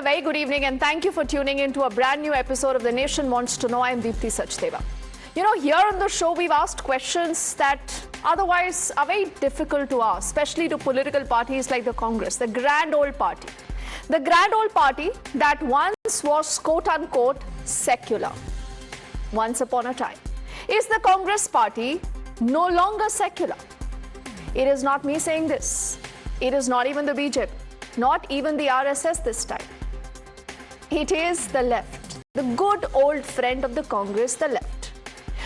a very good evening and thank you for tuning in to a brand new episode of The Nation Wants to Know. I'm Deepti Sachdeva. You know, here on the show, we've asked questions that otherwise are very difficult to ask, especially to political parties like the Congress, the grand old party. The grand old party that once was quote-unquote secular. Once upon a time. Is the Congress party no longer secular? It is not me saying this. It is not even the BJP. Not even the RSS this time. It is the left, the good old friend of the Congress, the left,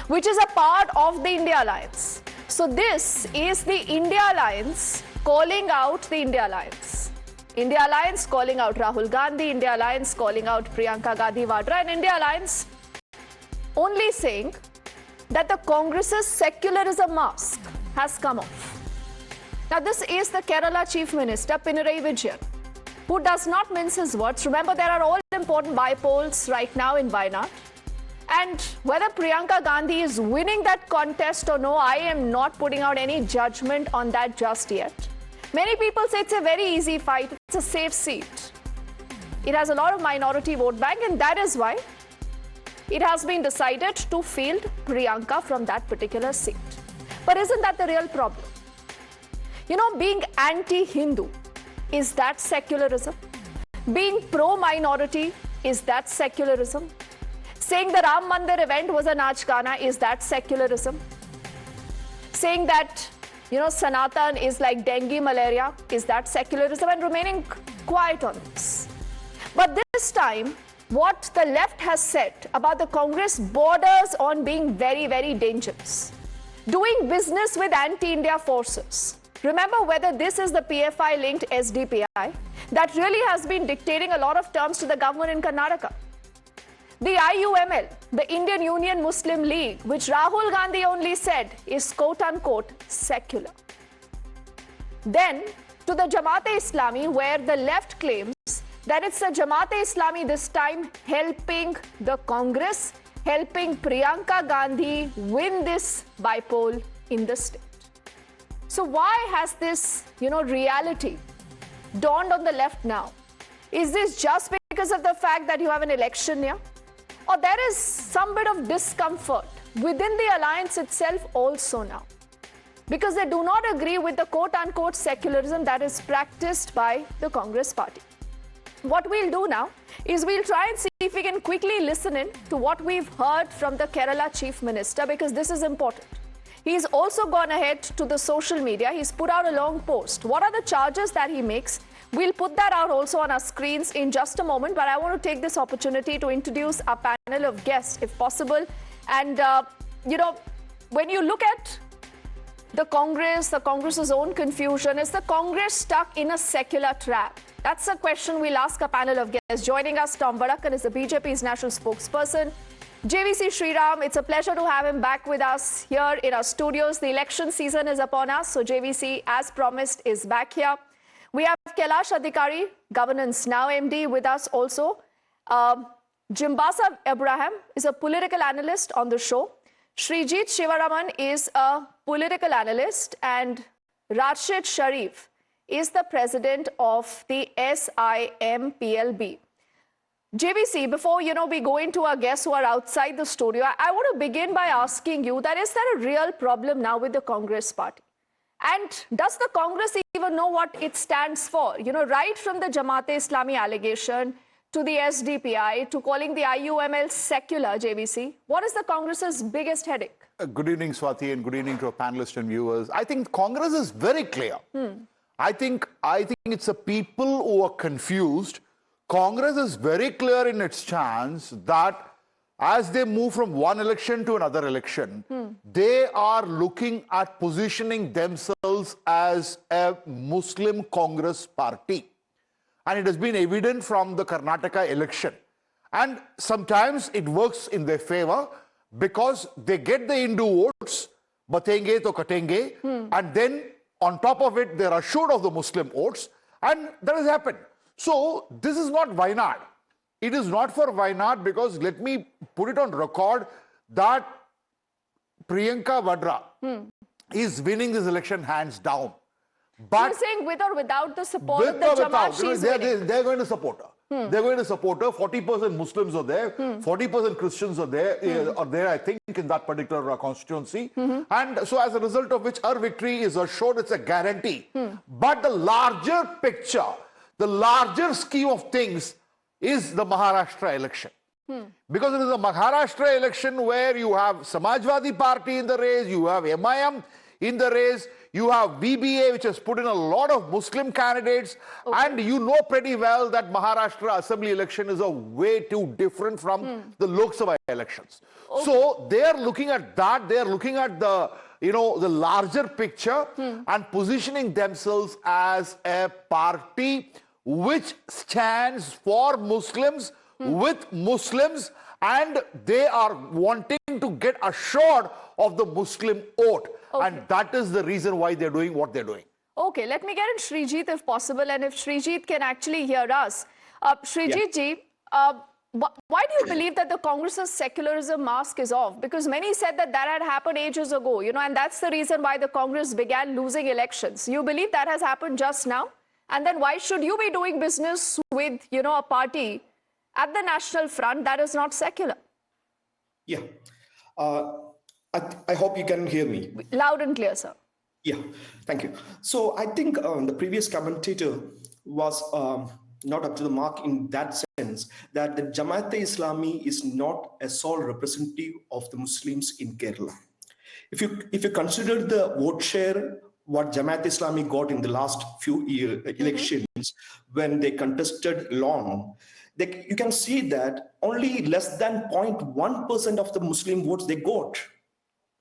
which is a part of the India Alliance. So this is the India Alliance calling out the India Alliance. India Alliance calling out Rahul Gandhi, India Alliance calling out Priyanka Gandhi Vadra, and India Alliance only saying that the Congress's secularism mask has come off. Now, this is the Kerala Chief Minister Pinarayi Vijayan, who does not mince his words. Remember, there are all important bypolls right now in Wayanad. And whether Priyanka Gandhi is winning that contest or no, I am not putting out any judgment on that just yet. Many people say it's a very easy fight. It's a safe seat. It has a lot of minority vote bank, and that is why it has been decided to field Priyanka from that particular seat. But isn't that the real problem? You know, being anti-Hindu, is that secularism? Being pro-minority, is that secularism? Saying the Ram Mandir event was a Naach Gana, is that secularism? Saying that, you know, Sanatan is like dengue, malaria, is that secularism? And remaining quiet on this. But this time, what the left has said about the Congress borders on being very, very dangerous. Doing business with anti-India forces. Remember whether this is the PFI-linked SDPI that really has been dictating a lot of terms to the government in Karnataka. The IUML, the Indian Union Muslim League, which Rahul Gandhi only said is quote-unquote secular. Then to the Jamaat-e-Islami, where the left claims that it's the Jamaat-e-Islami this time helping the Congress, helping Priyanka Gandhi win this bypoll in the state. So why has this, reality dawned on the left now? Is this just because of the fact that you have an election here? Or there is some bit of discomfort within the alliance itself also now? Because they do not agree with the quote-unquote secularism that is practiced by the Congress party. What we'll do now is we'll try and see if we can quickly listen in to what we've heard from the Kerala Chief Minister, because this is important. He's also gone ahead to the social media. He's put out a long post. What are the charges that he makes? We'll put that out also on our screens in just a moment. But I want to take this opportunity to introduce our panel of guests, if possible. And, when you look at the Congress's own confusion, is the Congress stuck in a secular trap? That's a question we'll ask a panel of guests. Joining us, Tom Vadakan is the BJP's national spokesperson. JVC Sriram, it's a pleasure to have him back with us here in our studios. The election season is upon us, so JVC, as promised, is back here. We have Kailash Adhikari, Governance Now MD, with us also. Jimbasa Abraham is a political analyst on the show. Srijit Shivaraman is a political analyst, and Rashid Sharif is the president of the SIMPLB. JVC, before we go into our guests who are outside the studio, I want to begin by asking you that is there a real problem now with the Congress party? And does the Congress even know what it stands for? Right from the Jamaat-e-Islami allegation to the SDPI to calling the IUML secular, JVC, what is the Congress's biggest headache? Good evening, Swati, and good evening to our panelists and viewers. I think Congress is very clear. I think it's the people who are confused. Congress is very clear in its stance that as they move from one election to another election, they are looking at positioning themselves as a Muslim Congress party. And it has been evident from the Karnataka election. And sometimes it works in their favor because they get the Hindu votes, batenge to katenge, and then on top of it, they are assured of the Muslim votes, and that has happened. So this is not Wayanad. It is not for Wayanad because let me put it on record that Priyanka Vadra is winning this election hands down. But you're saying with or without the support of the Jamaat, she's winning. They're going to support her. They're going to support her. 40% Muslims are there, 40% Christians are there, I think, in that particular constituency. And so as a result of which her victory is assured, it's a guarantee. But the larger picture, the larger scheme of things is the Maharashtra election. Because it is a Maharashtra election where you have Samajwadi Party in the race, you have MIM in the race, you have BBA, which has put in a lot of Muslim candidates, and you know pretty well that Maharashtra Assembly election is a way too different from the Lok Sabha elections. So they are looking at that, they are looking at the, the larger picture and positioning themselves as a party which stands for Muslims, with Muslims, and they are wanting to get assured of the Muslim vote. And that is the reason why they're doing what they're doing. Okay, let me get in Srijit if possible, and if Srijit can actually hear us. Srijit ji, why do you believe that the Congress's secularism mask is off? Because many said that that had happened ages ago, and that's the reason why the Congress began losing elections. You believe that has happened just now? And then why should you be doing business with, a party at the National Front that is not secular? Yeah. I hope you can hear me. Loud and clear, sir. Yeah, thank you. So I think the previous commentator was not up to the mark in that sense, that the Jamaat-e-Islami is not a sole representative of the Muslims in Kerala. If you consider the vote share, what Jamaat-e-Islami got in the last few elections when they contested long, you can see that only less than 0.1% of the Muslim votes they got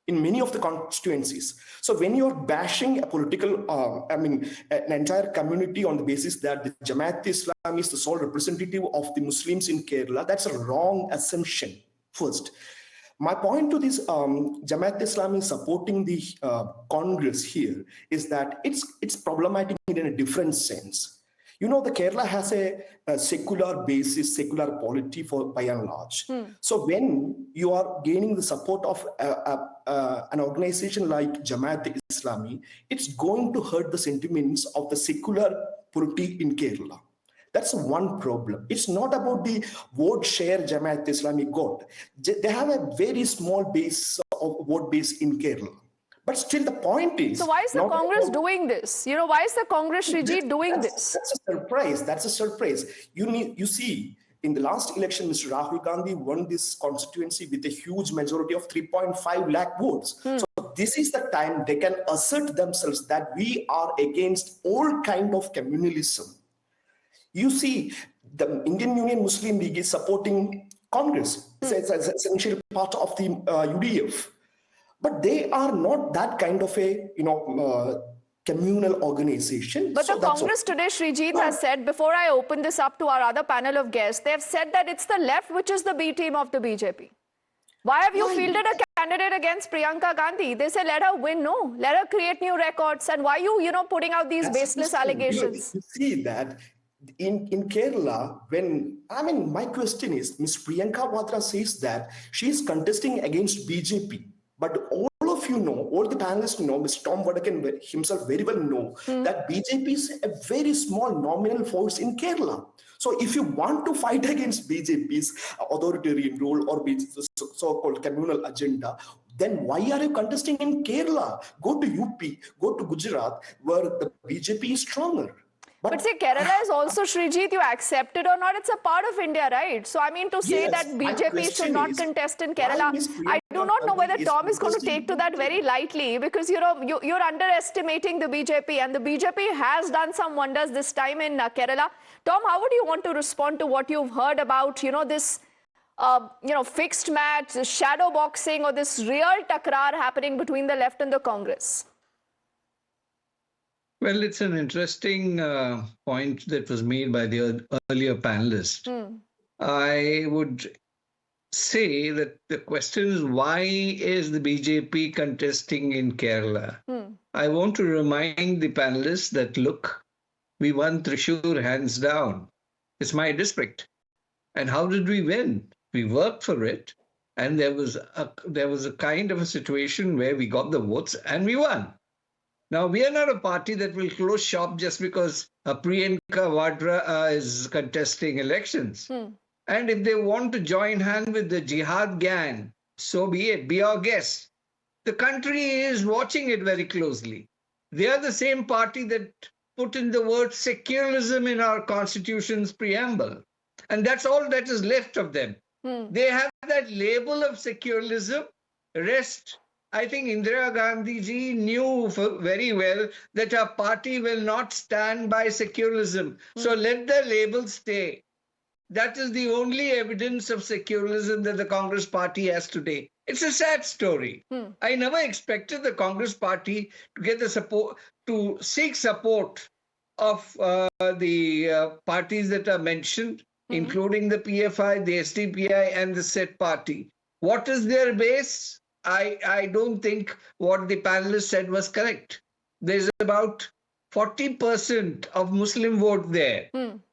in many of the constituencies. So when you're bashing a political, an entire community on the basis that the Jamaat-e-Islami is the sole representative of the Muslims in Kerala, that's a wrong assumption, first. My point to this Jamaat-e-Islami supporting the Congress here is that it's problematic in a different sense. The Kerala has a secular basis, secular polity by and large. So when you are gaining the support of an organization like Jamaat-e-Islami, it's going to hurt the sentiments of the secular polity in Kerala. That's one problem. It's not about the vote share Jamaat-e-Islami got. They have a very small base of vote base in Kerala. But still the point is... So why is the Congress doing this? Why is the Congress regime doing this? That's a surprise. That's a surprise. You see, in the last election, Mr. Rahul Gandhi won this constituency with a huge majority of 3.5 lakh votes. So this is the time they can assert themselves that we are against all kind of communalism. You see, the Indian Union Muslim League is supporting Congress. It's an essential part of the UDF. But they are not that kind of a, communal organization. But the Congress today, Srijit, has said, before I open this up to our other panel of guests, they have said that it's the left which is the B team of the BJP. Why have you fielded a candidate against Priyanka Gandhi? They say, let her win. No, let her create new records. And why are you, putting out these baseless allegations? You see that in Kerala, my question is, Ms. Priyanka Vatra says that she is contesting against BJP. But all of you know, all the panelists know, Mr. Tom Vadakan himself very well know that BJP is a very small nominal force in Kerala. So if you want to fight against BJP's authoritarian rule or so-called communal agenda, then why are you contesting in Kerala? Go to UP, go to Gujarat, where the BJP is stronger. But see, Kerala is also, Srijit, you accept it or not, it's a part of India, right? So, to say that BJP should not contest in Kerala, I do not know whether Tom is going to take to that very lightly, because, you're underestimating the BJP, and the BJP has done some wonders this time in Kerala. Tom, how would you want to respond to what you've heard about, this, fixed match, shadow boxing, or this real takrar happening between the left and the Congress? Well, it's an interesting point that was made by the earlier panelist. I would say that the question is, why is the BJP contesting in Kerala? I want to remind the panelists that, look, we won Thrissur hands down. It's my district. And how did we win? We worked for it. And there was a kind of a situation where we got the votes and we won. Now, we are not a party that will close shop just because Priyanka Vadra is contesting elections. And if they want to join hand with the jihad gang, so be it, be our guest. The country is watching it very closely. They are the same party that put in the word secularism in our constitution's preamble. And that's all that is left of them. They have that label of secularism. Rest, I think Indira Gandhi ji knew very well that our party will not stand by secularism. So let the label stay. That is the only evidence of secularism that the Congress party has today. It's a sad story. I never expected the Congress party to get the support, to seek support of the parties that are mentioned, including the PFI, the SDPI, and the SET party. What is their base? I don't think what the panelists said was correct. There's about 40% of Muslim vote there.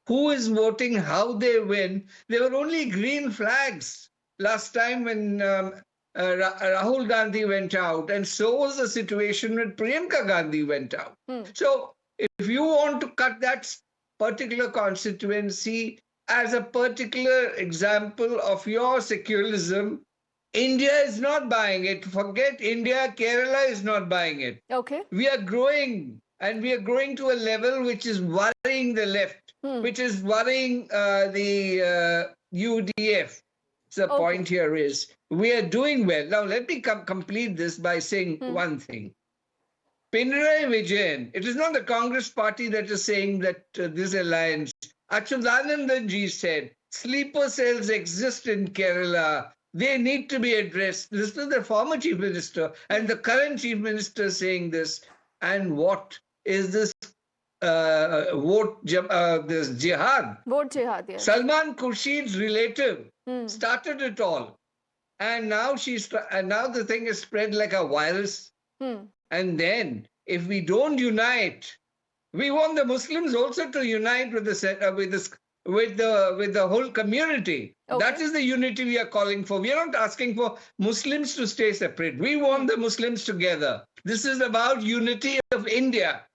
Who is voting, how they win? There were only green flags last time when Rahul Gandhi went out, and so was the situation when Priyanka Gandhi went out. So if you want to cut that particular constituency as a particular example of your secularism, India is not buying it. Forget India, Kerala is not buying it. Okay. We are growing, and we are growing to a level which is worrying the left, which is worrying the UDF. So the point here is we are doing well. Now, let me complete this by saying one thing. Pinarayi Vijayan, it is not the Congress party that is saying that this alliance. Achyutanandan ji said, sleeper cells exist in Kerala. They need to be addressed. This is the former Chief Minister and the current Chief Minister saying this. And what is this this jihad? Vote jihad, yes. Salman Khurshid's relative started it all. And now now the thing is spread like a virus. And then if we don't unite, we want the Muslims also to unite with the whole community. That is the unity we are calling for. We are not asking for Muslims to stay separate. We want the Muslims together. This is about unity of India.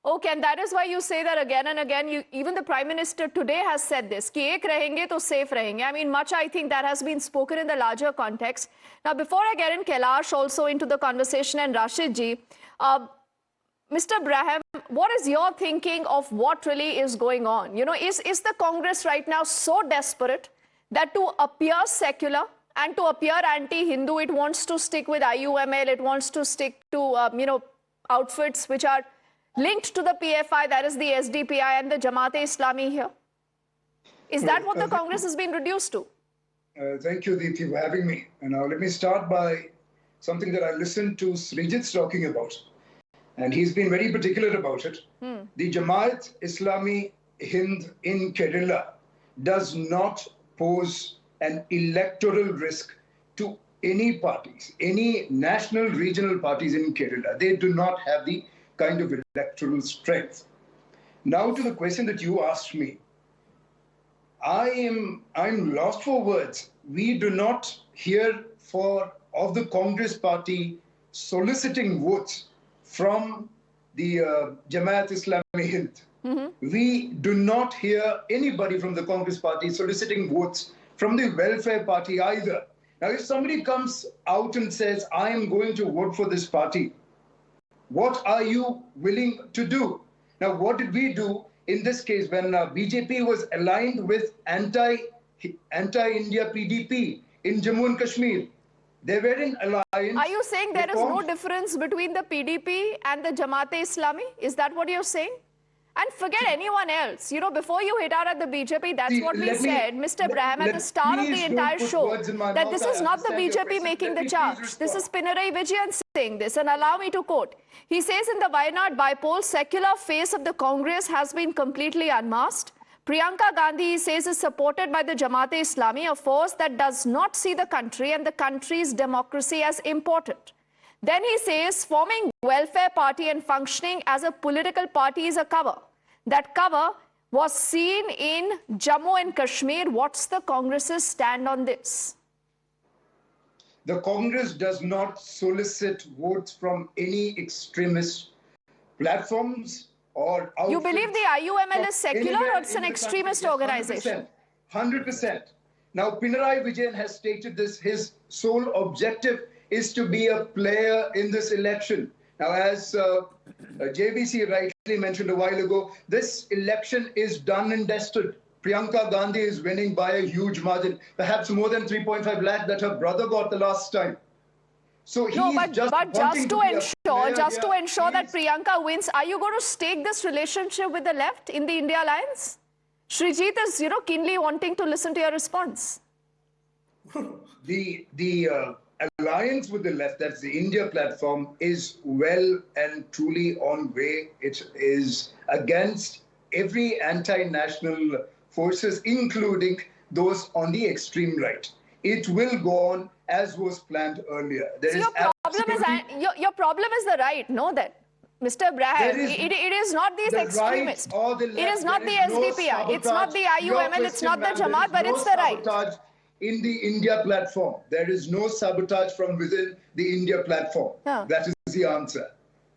Okay, and that is why you say that again and again. Even the Prime Minister today has said this, ki ek rahenge to safe rahenge. I mean, much I think that has been spoken in the larger context. Now, before I get in Kailash also into the conversation and Rashid ji, Mr. Braham, what is your thinking of what really is going on? You know, is the Congress right now so desperate that to appear secular and to appear anti-Hindu, it wants to stick with IUML, it wants to stick to, outfits which are linked to the PFI, that is the SDPI and the Jamaat-e-Islami here? Is that what the Congress has been reduced to? Thank you, Deepti, for having me. And now let me start by something that I listened to Srijit talking about. And he's been very particular about it. The Jamaat-Islami Hind in Kerala does not pose an electoral risk to any parties, any national, regional parties in Kerala. They do not have the kind of electoral strength. Now to the question that you asked me. I'm lost for words. We do not hear of the Congress party soliciting votes from the Jamaat-e-Islami Hind. We do not hear anybody from the Congress party soliciting votes from the Welfare Party either. Now, if somebody comes out and says, I am going to vote for this party, what are you willing to do? Now, what did we do in this case when BJP was aligned with anti-India PDP in Jammu and Kashmir? They were in alliance. Are you saying there is no difference between the PDP and the Jamaat-e-Islami? Is that what you're saying? And forget anyone else. You know, before you hit out at the BJP, that's what we said, Mr. Braham, at the start of the entire show, that this is not the BJP making the charge. This is Pinarayi Vijayan saying this. And allow me to quote. He says in the Wayanad Bypoll, secular face of the Congress has been completely unmasked. Priyanka Gandhi, he says, is supported by the Jamaat-e-Islami, a force that does not see the country and the country's democracy as important. Then he says, forming welfare party and functioning as a political party is a cover. That cover was seen in Jammu and Kashmir. What's the Congress's stand on this? The Congress does not solicit votes from any extremist platforms or outfits. You believe the IUML is secular or it's an Anywhere in the extremist country. Yes, organization? 100%. Now, Pinarayi Vijayan has stated this. His sole objective is to be a player in this election. Now, as JVC rightly mentioned a while ago, this election is done and dusted. Priyanka Gandhi is winning by a huge margin, perhaps more than 3.5 lakh that her brother got the last time. So But just to ensure that Priyanka wins, are you going to stake this relationship with the left in the India Alliance? Srijit is, keenly wanting to listen to your response. The alliance with the left, that's the India platform, is well and truly on way. It is against every anti-national forces, including those on the extreme right. It will go on as was planned earlier. Your problem is the right, know that. Mr. Abraham, it is not these extremists. Right, it is not the SDP, it's not the IUML, it's not the Jamaat, but it's the right. In the India platform, there is no sabotage from within the India platform. Yeah. That is the answer.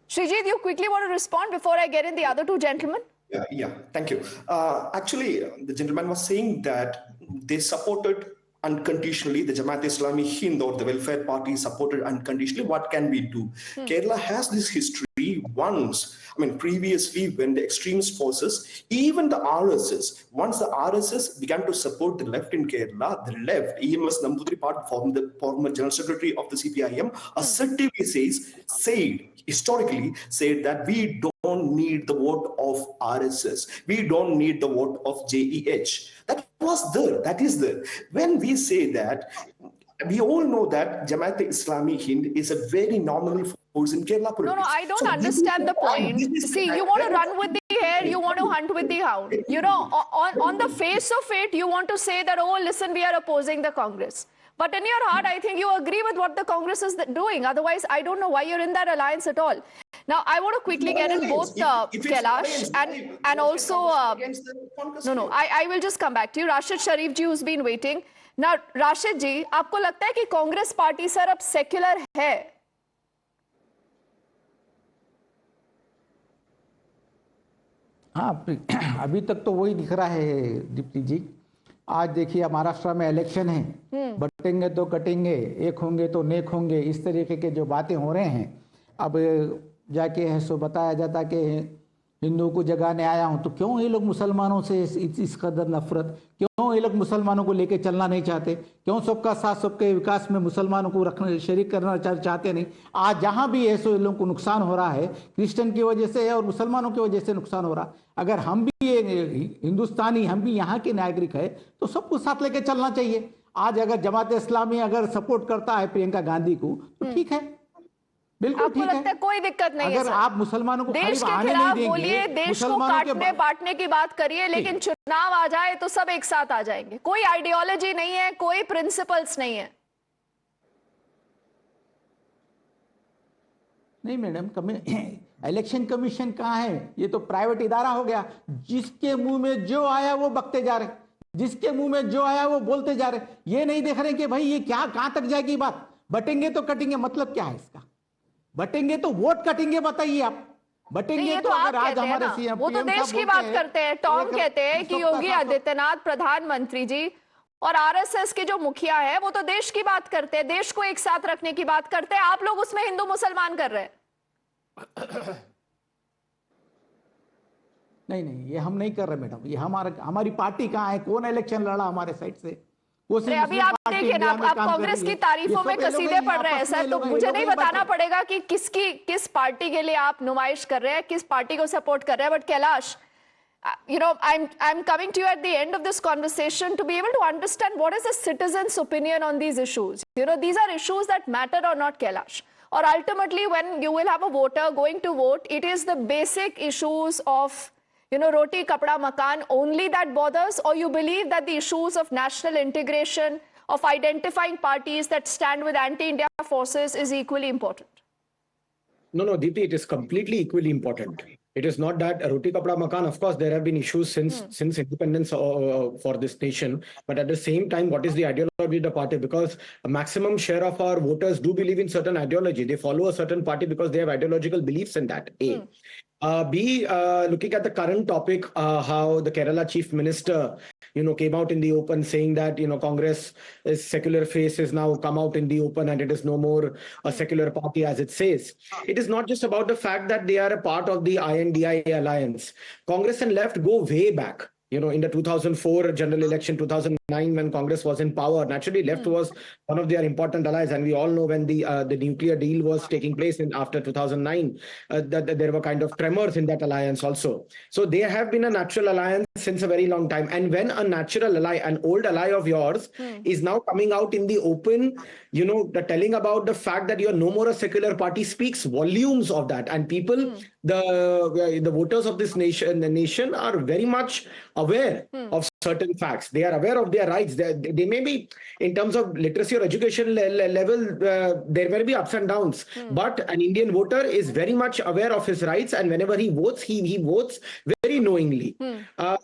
Srijit, you quickly want to respond before I get in the other two gentlemen? Yeah, thank you. Actually, the gentleman was saying that they supported unconditionally, the Jamaat-e-Islami Hind or the welfare party supported unconditionally. What can we do? Kerala has this history previously when the extremist forces, even the RSS, once the RSS began to support the left in Kerala, the left, EMS Nambudripad, former General Secretary of the CPIM, assertively historically said that we don't need the vote of RSS. We don't need the vote of JEH. That was there. That is there. When we say that, we all know that Jamaat-e-Islami Hind is a very nominal force in Kerala politics. No, I don't understand the point. See, you want to run with the hare, you want to hunt with the hound. On the face of it, you want to say that, oh, listen, we are opposing the Congress. But in your heart, I think you agree with what the Congress is doing. Otherwise, I don't know why you're in that alliance at all. Now, I want to quickly get in both Kailash and also... I will just come back to you. Rashid Sharif ji, who's been waiting. Now, Rashid ji, आपको लगता है कि Congress party sir अब secular है? हाँ, अभी तक तो वही दिख रहा है दीप्ति जी। आज देखिए महाराष्ट्र में इलेक्शन है, बटेंगे तो कटेंगे, एक होंगे तो नेक होंगे, इस तरीके के जो बातें हो रहे हैं। अब जाके है सो बताया जाता कि हिंदुओं को जगाने आया हूं, तो क्यों ये लोग मुसलमानों से इस कदर नफरत, क्यों ये लोग मुसलमानों को लेके चलना नहीं चाहते, क्यों सबका साथ सबके विकास में मुसलमानों को रखना शरीक करना चाहते नहीं। आज जहां भी है सो इन लोगों को नुकसान हो रहा है, क्रिश्चियन की वजह से है और मुसलमानों की वजह से नुकसान हो रहा। अगर हम भी हिंदुस्तानी, हम भी यहाँ के नागरिक है तो सबको साथ लेके चलना चाहिए। आज अगर जमात-ए-इस्लामी अगर सपोर्ट करता है प्रियंका गांधी को तो ठीक है, बिल्कुल ठीक है, कोई दिक्कत नहीं है। अगर आप मुसलमानों को देश के खिलाफ बोलिए, देश को काटने बांटने की बात करिए, लेकिन चुनाव आ जाए तो सब एक साथ आ जाएंगे। कोई आइडियोलॉजी नहीं है, कोई प्रिंसिपल्स नहीं है। नहीं मैडम, इलेक्शन कमीशन कहाँ है? ये तो प्राइवेट इदारा हो गया। जिसके मुंह में जो आया वो बकते जा रहे, जिसके मुंह में जो आया वो बोलते जा रहे। ये नहीं देख रहे कि भाई ये क्या, कहां तक जाएगी बात। बटेंगे तो कटेंगे, मतलब क्या है इसका? बटेंगे तो वोट कटेंगे, बताइए आप। बटेंगे तो अगर आज हमारे सीएम, वो तो देश की बात करते हैं। टॉम कहते हैं कि योगी आदित्यनाथ प्रधानमंत्री जी और आरएसएस के जो मुखिया है वो तो देश की बात करते हैं, देश को एक साथ रखने की बात करते हैं। आप लोग उसमें हिंदू मुसलमान कर रहे हैं। नहीं, ये हम नहीं कर रहे मैडम। ये हमारी पार्टी कहाँ है? कौन इलेक्शन लड़ा हमारे साइड से? अभी आप देखिए ना, आप कांग्रेस की तारीफों में कसीदे पढ़ रहे हैं सर, तो मुझे नहीं बताना पड़ेगा कि किस पार्टी के लिए आप नुमाइश कर रहे हैं, किस पार्टी को सपोर्ट कर रहे हैं। But Kailash, I'm coming to you at the end of this conversation to be able to understand what is the citizen's opinion on these issues. These are issues that matter or not, Kailash. Or ultimately, when you will have a voter going to vote, it is the basic issues of roti, kapda, makan only that bothers, or you believe that the issues of national integration, of identifying parties that stand with anti-India forces is equally important? No, Deepti, it is completely equally important. It is not that roti, kapda, makan. Of course, there have been issues since independence for this nation. But at the same time, what is the ideology of the party? Because a maximum share of our voters do believe in certain ideology. They follow a certain party because they have ideological beliefs in that. A. Looking at the current topic, how the Kerala Chief Minister, came out in the open saying that, Congress is secular face has now come out in the open and it is no more a secular party as it says. It is not just about the fact that they are a part of the INDI alliance. Congress and left go way back. In the 2004 general election, 2009, when Congress was in power, naturally left was one of their important allies. And we all know when the nuclear deal was taking place after 2009, that there were kind of tremors in that alliance also. So they have been a natural alliance since a very long time. And when a natural ally, an old ally of yours, is now coming out in the open, the telling about the fact that you're no more a secular party speaks volumes of that. And people, the voters of this nation are very much aware of certain facts. They are aware of their rights. They may be, in terms of literacy or education level, there will be ups and downs. But an Indian voter is very much aware of his rights, and whenever he votes, he votes very knowingly.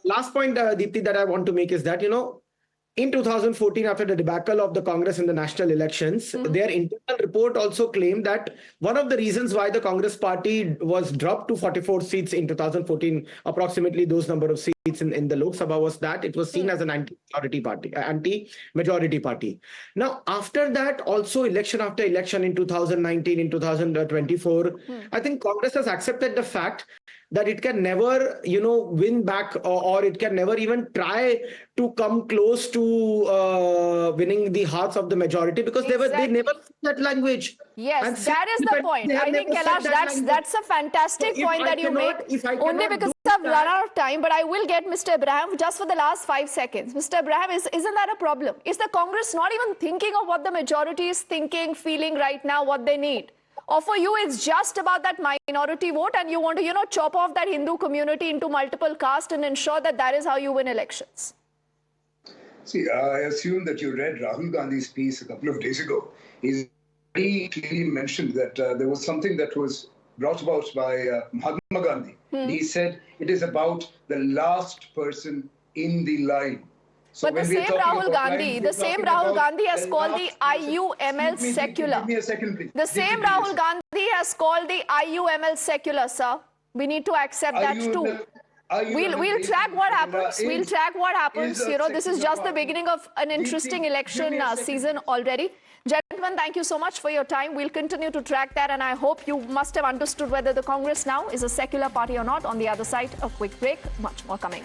Last point, Deepti, that I want to make is that, in 2014, after the debacle of the Congress in the national elections, their internal report also claimed that one of the reasons why the Congress party was dropped to 44 seats in 2014, approximately those number of seats in the Lok Sabha, was that it was seen as an anti-majority party. Now, after that, also election after election in 2019, in 2024, I think Congress has accepted the fact that it can never, win back or it can never even try to come close to winning the hearts of the majority because they never speak that language. Yes, And that is the point. I think, Kailash, that's a fantastic point that you make. Only because I've run out of time, but I will get Mr. Abraham just for the last 5 seconds. Mr. Abraham, isn't that a problem? Is the Congress not even thinking of what the majority is thinking, feeling right now, what they need? Or for you, it's just about that minority vote and you want to, chop off that Hindu community into multiple castes and ensure that that is how you win elections? See, I assume that you read Rahul Gandhi's piece a couple of days ago. He clearly mentioned that there was something that was brought about by Mahatma Gandhi. He said it is about the last person in the line. So but the same Rahul Gandhi, has called the IUML secular. Give me a second, please. The same Rahul Gandhi has called the IUML secular, sir. We need to accept that too. We'll track what happens. We'll track what happens. This is just the beginning of an interesting election season already. Gentlemen, thank you so much for your time. We'll continue to track that, and I hope you must have understood whether the Congress now is a secular party or not. On the other side, a quick break. Much more coming.